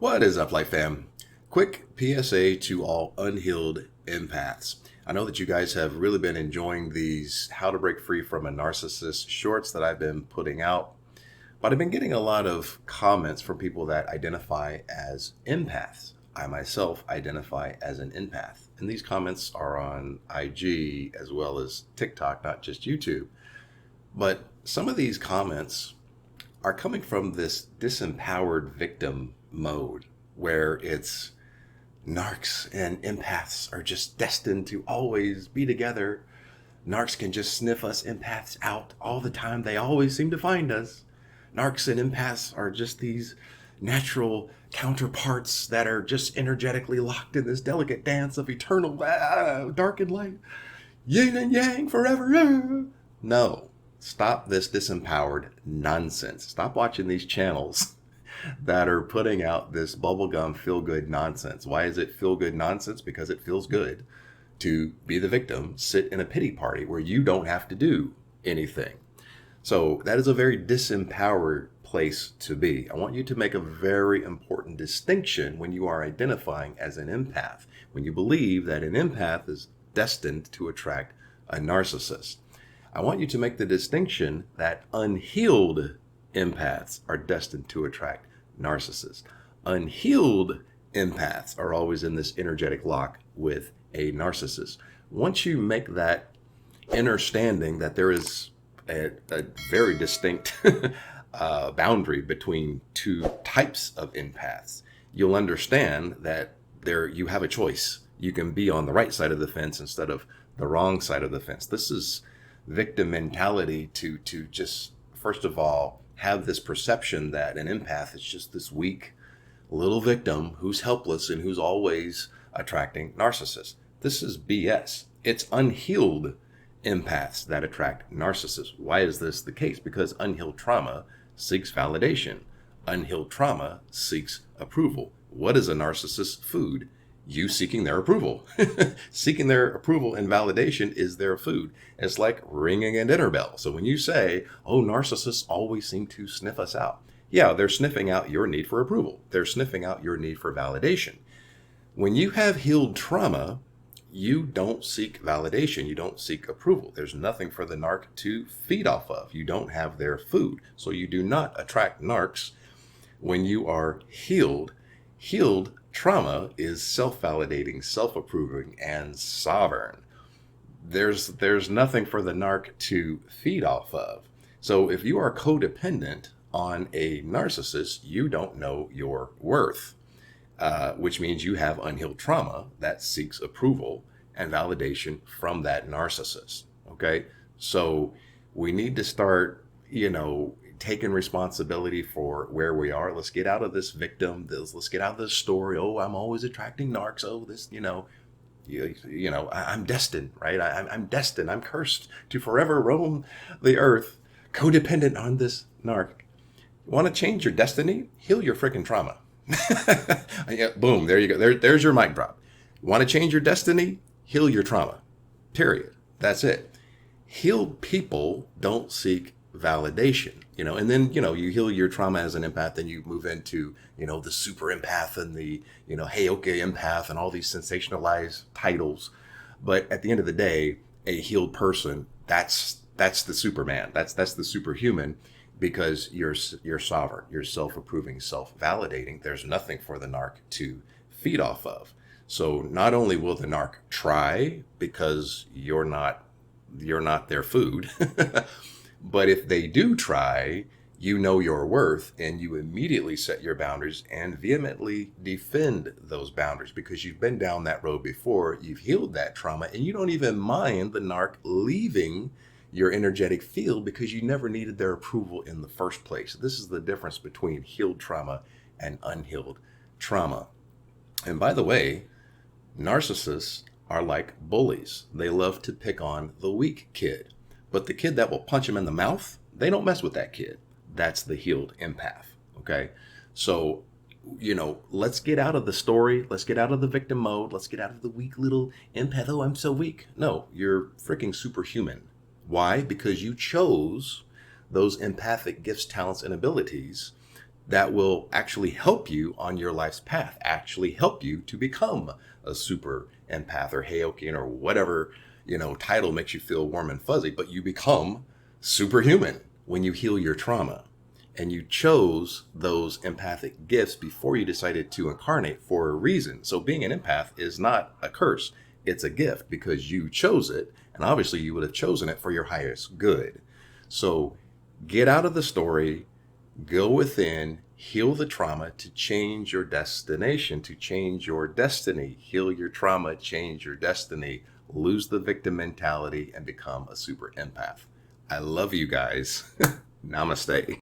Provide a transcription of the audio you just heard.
What is up, Life Fam? Quick PSA to all unhealed empaths. I know that you guys have really been enjoying these How to Break Free from a Narcissist shorts that I've been putting out, but I've been getting a lot of comments from people that identify as empaths. I myself identify as an empath, and these comments are on IG as well as TikTok, not just YouTube. But some of these comments are coming from this disempowered victim mode where it's narcs and empaths are just destined to always be together. Narcs can just sniff us empaths out all the time. They always seem to find us. Narcs and empaths are just these natural counterparts that are just energetically locked in this delicate dance of eternal dark and light. Yin and yang forever. No. Stop this disempowered nonsense. Stop watching these channels that are putting out this bubblegum feel-good nonsense. Why is it feel-good nonsense? Because it feels good to be the victim, sit in a pity party where you don't have to do anything. So that is a very disempowered place to be. I want you to make a very important distinction when you are identifying as an empath, when you believe that an empath is destined to attract a narcissist. I want you to make the distinction that unhealed empaths are destined to attract narcissists. Unhealed empaths are always in this energetic lock with a narcissist. Once you make that understanding that there is a very distinct boundary between two types of empaths, you'll understand that you have a choice. You can be on the right side of the fence instead of the wrong side of the fence. This is victim mentality to just, first of all, have this perception that an empath is just this weak little victim who's helpless and who's always attracting narcissists. This is BS. It's unhealed empaths that attract narcissists. Why is this the case? Because unhealed trauma seeks validation. Unhealed trauma seeks approval. What is a narcissist's food? You seeking their approval. Seeking their approval and validation is their food. It's like ringing a dinner bell. So when you say, oh, narcissists always seem to sniff us out. Yeah, they're sniffing out your need for approval. They're sniffing out your need for validation. When you have healed trauma, you don't seek validation. You don't seek approval. There's nothing for the narc to feed off of. You don't have their food. So you do not attract narcs when you are healed. Healed trauma is self-validating, self-approving, and sovereign. There's nothing for the narc to feed off of. So if you are codependent on a narcissist, you don't know your worth, which means you have unhealed trauma that seeks approval and validation from that narcissist. Okay, so we need to start, taking responsibility for where we are. Let's get out of this victim. Let's get out of this story. Oh, I'm always attracting narcs. Oh, this, I'm destined, right? I'm destined. I'm cursed to forever roam the earth, codependent on this narc. You want to change your destiny? Heal your freaking trauma. Yeah, boom, there you go. There's your mic drop. You want to change your destiny? Heal your trauma. Period. That's it. Healed people don't seek validation, and then, you heal your trauma as an empath, then you move into, the super empath and the, hey, okay, empath and all these sensationalized titles. But at the end of the day, a healed person, that's the Superman. That's the superhuman, because you're sovereign, you're self-approving, self-validating. There's nothing for the narc to feed off of. So not only will the narc try, because you're not their food, but if they do try, you know your worth, and you immediately set your boundaries and vehemently defend those boundaries because you've been down that road before. You've healed that trauma, and you don't even mind the narc leaving your energetic field because you never needed their approval in the first place. This is the difference between healed trauma and unhealed trauma. And by the way, narcissists are like bullies. They love to pick on the weak kid. But the kid that will punch him in the mouth, they don't mess with that kid. That's the healed empath, okay? So, let's get out of the story. Let's get out of the victim mode. Let's get out of the weak little empath. Oh, I'm so weak. No, you're freaking superhuman. Why? Because you chose those empathic gifts, talents, and abilities that will actually help you on your life's path, actually help you to become a super empath or Heyokian or whatever, title makes you feel warm and fuzzy, but you become superhuman when you heal your trauma. And you chose those empathic gifts before you decided to incarnate for a reason. So being an empath is not a curse. It's a gift because you chose it. And obviously you would have chosen it for your highest good. So get out of the story, go within, heal the trauma to change your destination, to change your destiny. Heal your trauma, change your destiny, lose the victim mentality, and become a super empath. I love you guys. Namaste.